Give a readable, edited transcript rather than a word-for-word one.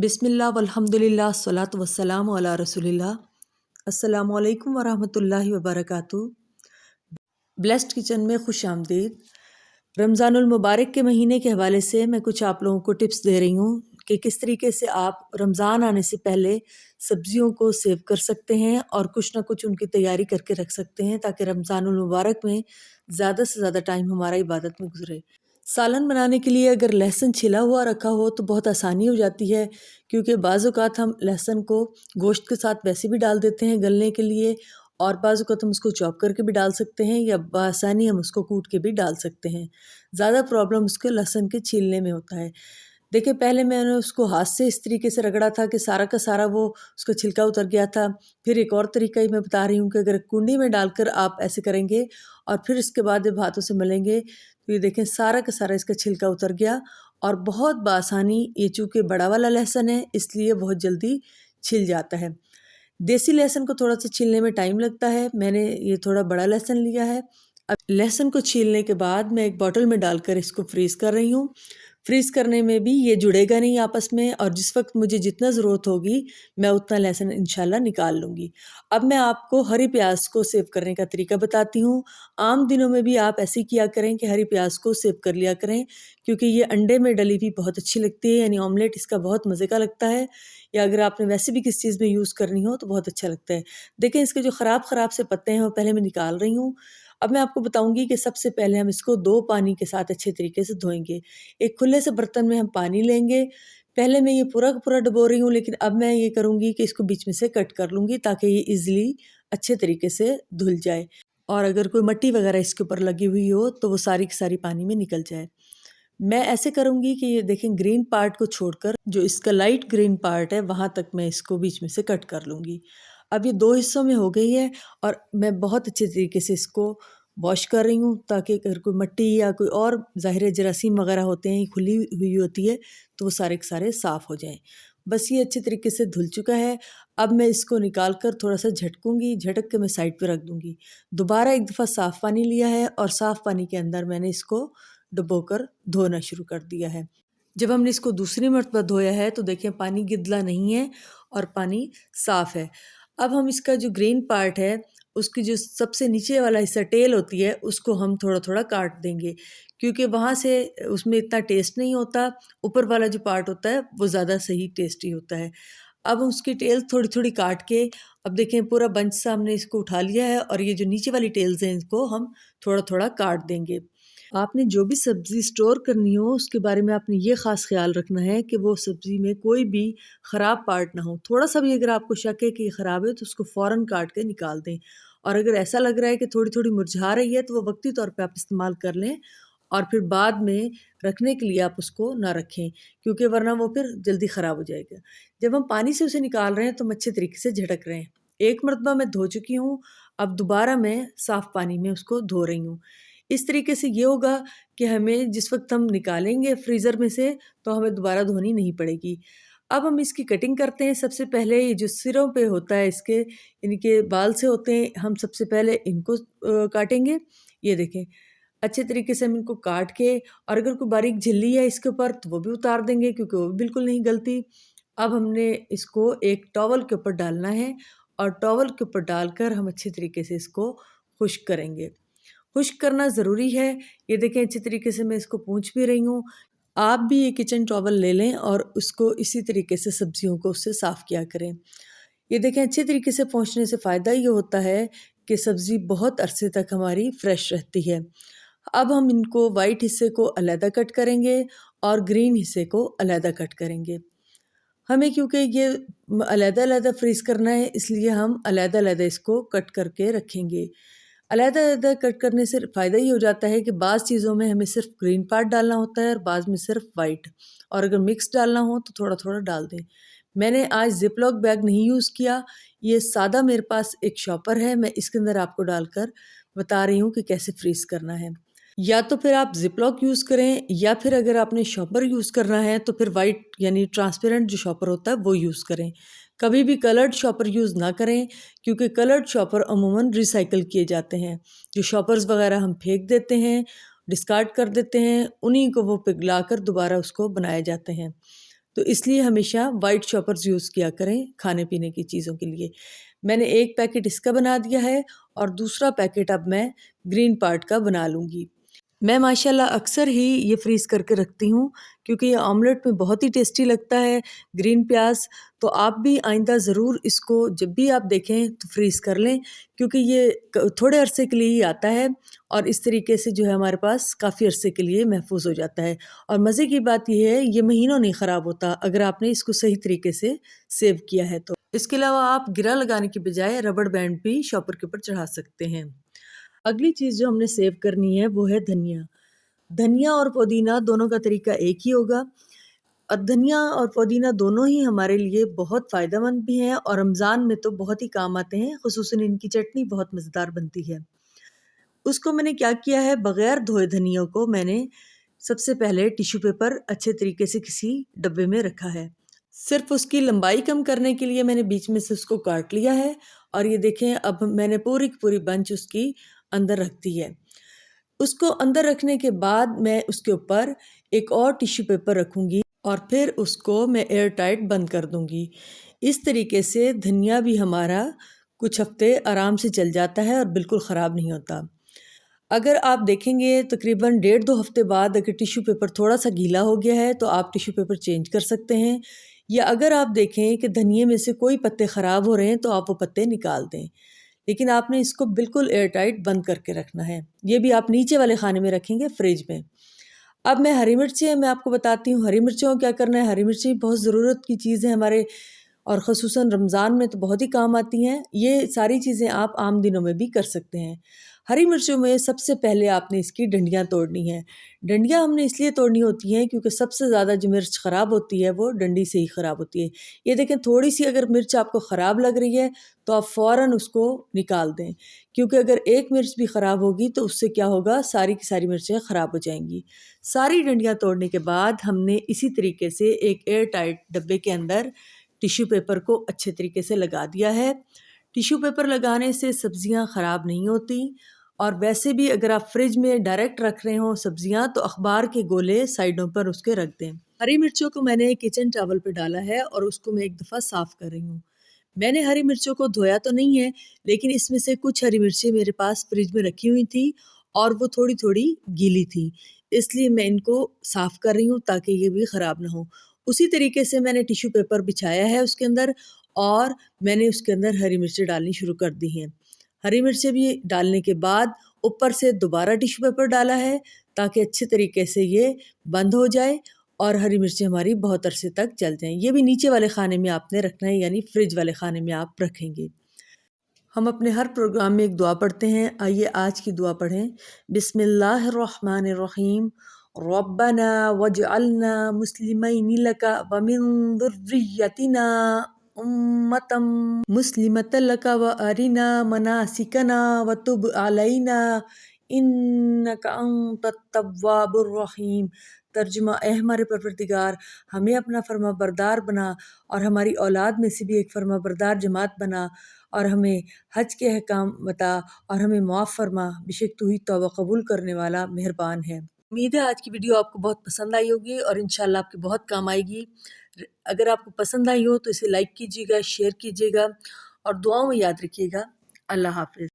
बिस्मिल्लाह वल्हम्दुलिल्लाह अस्सलातु वस्सलामु अला रसूलिल्लाह। अस्सलामु अलैकुम वरहमतुल्लाहि वबरकातुहू। ब्लेस्ड किचन में खुश आमदीद। रमज़ानुल मुबारक के महीने के हवाले से मैं कुछ आप लोगों को टिप्स दे रही हूँ कि किस तरीके से आप रमज़ान आने से पहले सब्ज़ियों को सेव कर सकते हैं और कुछ ना कुछ उनकी तैयारी करके रख सकते हैं ताकि रमज़ानुल मुबारक में ज़्यादा से ज़्यादा टाइम हमारा इबादत में गुजरे। सालन बनाने के लिए अगर लहसुन छिला हुआ रखा हो तो बहुत आसानी हो जाती है, क्योंकि बाज़ औक़ात हम लहसुन को गोश्त के साथ वैसे भी डाल देते हैं गलने के लिए, और बाज़ औक़ात हम उसको चॉप करके भी डाल सकते हैं या बआसानी हम उसको कूट के भी डाल सकते हैं। ज़्यादा प्रॉब्लम उसके लहसुन के छीलने में होता है। देखिए, पहले मैंने उसको हाथ से इस तरीके से रगड़ा था कि सारा का सारा वो उसका छिलका उतर गया था। फिर एक और तरीका ही मैं बता रही हूँ कि अगर कुंडी में डालकर आप ऐसे करेंगे और फिर इसके बाद जब हाथों से मलेंगे तो ये देखें सारा का सारा इसका छिलका उतर गया और बहुत बआसानी, ये चूँकि बड़ा वाला लहसुन है इसलिए बहुत जल्दी छिल जाता है। देसी लहसुन को थोड़ा सा छीलने में टाइम लगता है, मैंने ये थोड़ा बड़ा लहसुन लिया है। अब लहसुन को छीलने के बाद मैं एक बॉटल में डालकर इसको फ्रीज़ कर रही हूँ। फ्रीज़ करने में भी ये जुड़ेगा नहीं आपस में, और जिस वक्त मुझे जितना ज़रूरत होगी मैं उतना लहसुन इंशाल्लाह निकाल लूँगी। अब मैं आपको हरी प्याज को सेव करने का तरीका बताती हूँ। आम दिनों में भी आप ऐसे ही किया करें कि हरी प्याज को सेव कर लिया करें, क्योंकि ये अंडे में डली हुई बहुत अच्छी लगती है, यानी ऑमलेट इसका बहुत मज़े का लगता है, या अगर आपने वैसे भी किसी चीज़ में यूज़ करनी हो तो बहुत अच्छा लगता है। देखें, इसके जो ख़राब से पत्ते हैं वो पहले मैं निकाल रही हूँ। अब मैं आपको बताऊँगी कि सबसे पहले हम इसको 2 पानी के साथ अच्छे तरीके से धोएँगे। एक खुले से बर्तन में हम पानी लेंगे। पहले मैं ये पूरा का पूरा डुबो रही हूँ, लेकिन अब मैं ये करूँगी कि इसको बीच में से कट कर लूँगी ताकि ये ईज़िली अच्छे तरीके से धुल जाए, और अगर कोई मिट्टी वग़ैरह इसके ऊपर लगी हुई हो तो वो सारी की सारी पानी में निकल जाए। मैं ऐसे करूँगी कि ये देखें, ग्रीन पार्ट को छोड़कर जो इसका लाइट ग्रीन पार्ट है वहाँ तक मैं इसको बीच में से कट कर लूँगी। अब ये 2 हिस्सों में हो गई है और मैं बहुत अच्छे तरीके से इसको वॉश कर रही हूँ ताकि अगर कोई मिट्टी या कोई और ज़ाहिर है जरासीम वग़ैरह होते हैं, खुली हुई होती है, तो वो सारे के सारे साफ़ हो जाएँ। बस ये अच्छे तरीके से धुल चुका है। अब मैं इसको निकाल कर थोड़ा-सा झटकूँगी, झटक के मैं साइड पे रख दूँगी। दोबारा एक दफ़ा साफ़ पानी लिया है और साफ़ पानी के अंदर मैंने इसको डुबोकर धोना शुरू कर दिया है। जब हमने इसको दूसरी मर्तबा धोया है तो देखिए पानी गिदला नहीं है और पानी साफ़ है। अब हम इसका जो ग्रीन पार्ट है, उसकी जो सबसे नीचे वाला हिस्सा टेल होती है, उसको हम थोड़ा-थोड़ा काट देंगे, क्योंकि वहाँ से उसमें इतना टेस्ट नहीं होता। ऊपर वाला जो पार्ट होता है वो ज़्यादा सही टेस्टी होता है। अब हम उसकी टेल थोड़ी-थोड़ी काट के, अब देखें पूरा बंच सा हमने इसको उठा लिया है और ये जो नीचे वाली टेल्स हैं इनको हम थोड़ा-थोड़ा काट देंगे। आपने जो भी सब्ज़ी स्टोर करनी हो उसके बारे में आपने ये ख़ास ख़्याल रखना है कि वो सब्ज़ी में कोई भी ख़राब पार्ट ना हो। थोड़ा-सा भी अगर आपको शक है कि ये ख़राब है तो उसको फ़ौरन काट के निकाल दें, और अगर ऐसा लग रहा है कि थोड़ी-थोड़ी मुरझा रही है तो वो वक़्ती तौर पे आप इस्तेमाल कर लें और फिर बाद में रखने के लिए आप उसको ना रखें, क्योंकि वरना वो फिर जल्दी ख़राब हो जाएगा। जब हम पानी से उसे निकाल रहे हैं तो हम अच्छे तरीके से झटक रहे हैं। एक मरतबा मैं धो चुकी हूँ, अब दोबारा मैं साफ़ पानी में उसको धो रही हूँ। इस तरीके से ये होगा कि हमें जिस वक़्त हम निकालेंगे फ्रीज़र में से तो हमें दोबारा धोनी नहीं पड़ेगी। अब हम इसकी कटिंग करते हैं। सबसे पहले ये जो सिरों पे होता है इसके, इनके बाल से होते हैं, हम सबसे पहले इनको काटेंगे। ये देखें, अच्छे तरीके से हम इनको काट के, और अगर कोई बारीक झिल्ली है इसके ऊपर तो वो भी उतार देंगे क्योंकि वो भी बिल्कुल नहीं गलती। अब हमने इसको एक टॉवल के ऊपर डालना है और टॉवल के ऊपर डालकर हम अच्छे तरीके से इसको खुश्क करेंगे। खुश्क करना ज़रूरी है। ये देखें, अच्छी तरीके से मैं इसको पोंछ भी रही हूँ। आप भी ये किचन टॉवल ले लें और उसको इसी तरीके से सब्जियों को उससे साफ़ किया करें। ये देखें, अच्छे तरीके से पोंछने से फ़ायदा ये होता है कि सब्ज़ी बहुत अरसे तक हमारी फ्रेश रहती है। अब हम इनको वाइट हिस्से को अलहदा कट करेंगे और ग्रीन हिस्से को अलहदा कट करेंगे। हमें क्योंकि ये अलहदा-अलहदा फ्रीज़ करना है, इसलिए हम अलहदा-अलहदा इसको कट करके रखेंगे। अलहदा-अलहदा कट करने से फ़ायदा ये हो जाता है कि बाज़ चीज़ों में हमें सिर्फ़ ग्रीन पार्ट डालना होता है और बाज़ में सिर्फ़ वाइट, और अगर मिक्स डालना हो तो थोड़ा-थोड़ा डाल दें। मैंने आज ज़िप-लॉक बैग नहीं यूज़ किया, ये सादा मेरे पास एक शॉपर है, मैं इसके अंदर आपको डालकर बता रही हूँ कि कैसे फ्रीज़ करना है। या तो फिर आप ज़िप-लॉक यूज़ करें, या फिर अगर आपने शॉपर यूज़ करना है तो फिर वाइट यानी ट्रांसपेरेंट जो शॉपर होता है वो यूज़ करें। कभी भी कलर्ड शॉपर यूज़ ना करें, क्योंकि कलर्ड शॉपर अमूमन रिसाइकिल किए जाते हैं। जो शॉपर्स वग़ैरह हम फेंक देते हैं, डिस्कार्ड कर देते हैं, उन्हीं को वो पिघलाकर दोबारा उसको बनाए जाते हैं। तो इसलिए हमेशा वाइट चॉपर्स यूज़ किया करें खाने पीने की चीज़ों के लिए। मैंने एक पैकेट इसका बना दिया है और दूसरा पैकेट अब मैं ग्रीन पार्ट का बना लूँगी। मैं माशाल्लाह अक्सर ही ये फ्रीज़ करके रखती हूँ क्योंकि ये ऑमलेट में बहुत ही टेस्टी लगता है ग्रीन प्याज़। तो आप भी आइंदा ज़रूर इसको जब भी आप देखें तो फ्रीज़ कर लें क्योंकि ये थोड़े अरसे के लिए ही आता है और इस तरीके से जो है हमारे पास काफ़ी अरसे के लिए महफूज हो जाता है। और मज़े की बात ये है ये महीनों नहीं ख़राब होता अगर आपने इसको सही तरीके से सेव किया है तो। इसके अलावा आप गिरा लगाने की बजाय रबड़ बैंड भी शॉपर के ऊपर चढ़ा सकते हैं। अगली चीज़ जो हमने सेव करनी है वो है धनिया। धनिया और पुदीना दोनों का तरीका एक ही होगा और धनिया और पुदीना दोनों ही हमारे लिए बहुत फ़ायदेमंद भी हैं और रमज़ान में तो बहुत ही काम आते हैं, ख़ुसूसन इनकी चटनी बहुत मज़ेदार बनती है। उसको मैंने क्या किया है, बग़ैर धोए धनिया को मैंने सबसे पहले टिश्यू पेपर अच्छे तरीके से किसी डब्बे में रखा है। सिर्फ़ उसकी लंबाई कम करने के लिए मैंने बीच में से उसको काट लिया है और ये देखें अब मैंने पूरी की पूरी बंच उसकी अंदर रख दी है। उसको अंदर रखने के बाद मैं उसके ऊपर एक और टिश्यू पेपर रखूँगी और फिर उसको मैं एयर टाइट बंद कर दूँगी। इस तरीके से धनिया भी हमारा कुछ हफ़्ते आराम से चल जाता है और बिल्कुल ख़राब नहीं होता। अगर आप देखेंगे तकरीबन 1.5-2 हफ़्ते बाद अगर टिश्यू पेपर थोड़ा-सा गीला हो गया है तो आप टिश्यू पेपर चेंज कर सकते हैं या अगर आप देखें कि धनिये में से कोई पत्ते ख़राब हो रहे हैं तो आप वो पत्ते निकाल दें। लेकिन आपने इसको बिल्कुल एयर टाइट बंद करके रखना है। ये भी आप नीचे वाले खाने में रखेंगे फ्रिज में। अब मैं हरी मिर्चें मैं आपको बताती हूँ, हरी मिर्चों को क्या करना है। हरी मिर्चें बहुत ज़रूरत की चीज़ है हमारे और ख़ुसूसन रमज़ान में तो बहुत ही काम आती हैं। ये सारी चीज़ें आप आम दिनों में भी कर सकते हैं। हरी मिर्चों में सबसे पहले आपने इसकी डंडियाँ तोड़नी हैं। डंडियाँ हमने इसलिए तोड़नी होती हैं क्योंकि सबसे ज़्यादा जो मिर्च ख़राब होती है वो डंडी से ही ख़राब होती है। ये देखें थोड़ी-सी अगर मिर्च आपको ख़राब लग रही है तो आप फ़ौरन उसको निकाल दें क्योंकि अगर एक मिर्च भी ख़राब होगी तो उससे क्या होगा, सारी की सारी मिर्चें ख़राब हो जाएँगी। सारी डंडियाँ तोड़ने के बाद हमने इसी तरीके से एक एयर टाइट डब्बे के अंदर टिश्यू पेपर को अच्छे तरीके से लगा दिया है। टिश्यू पेपर लगाने से सब्ज़ियाँ ख़राब नहीं होती और वैसे भी अगर आप फ्रिज में डायरेक्ट रख रहे हो सब्ज़ियाँ तो अखबार के गोले साइडों पर उसके रख दें। हरी मिर्चों को मैंने किचन टॉवल पे डाला है और उसको मैं एक दफ़ा साफ़ कर रही हूँ। मैंने हरी मिर्चों को धोया तो नहीं है लेकिन इसमें से कुछ हरी मिर्चें मेरे पास फ्रिज में रखी हुई थी और वो थोड़ी-थोड़ी गीली थी। इसलिए मैं इनको साफ़ कर रही हूँ ताकि ये भी ख़राब ना हो। उसी तरीके से मैंने टिश्यू पेपर बिछाया है उसके अंदर और मैंने उसके अंदर हरी मिर्चें डालनी शुरू कर दी हैं। हरी मिर्चें भी डालने के बाद ऊपर से दोबारा टिश्यू पेपर डाला है ताकि अच्छे तरीके से ये बंद हो जाए और हरी मिर्चें हमारी बहुत अरसे तक चल जाएँ। ये भी नीचे वाले खाने में आपने रखना है यानी फ्रिज वाले खाने में आप रखेंगे। हम अपने हर प्रोग्राम में एक दुआ पढ़ते हैं। आइए आज की दुआ पढ़ें। बिस्मिल्लाहिर्रहमानिर्रहीम। रब्बना वजअलना मुस्लिमैनि लका व मिन ज़ुर्रिय्यतिना उम्मतम मुस्लिमतन लका व अरिना मनासिकना व तुब अलैना इन्नका अंतत तव्वाबुर रहीम। तर्जुमा, ए हमारे परवरदिगार हमें अपना फर्मा बरदार बना और हमारी औलाद में से भी एक फर्मा बरदार जमात बना और हमें हज के अहकाम बता और हमें मुआफ़ फरमा, बेशक तू ही तौबा कबूल करने वाला मेहरबान है। उम्मीद है आज की वीडियो आपको बहुत पसंद आई होगी और इंशाल्लाह आपके बहुत काम आएगी। अगर आपको पसंद आई हो तो इसे लाइक कीजिएगा, शेयर कीजिएगा और दुआओं में याद रखिएगा। अल्लाह हाफ़िज़।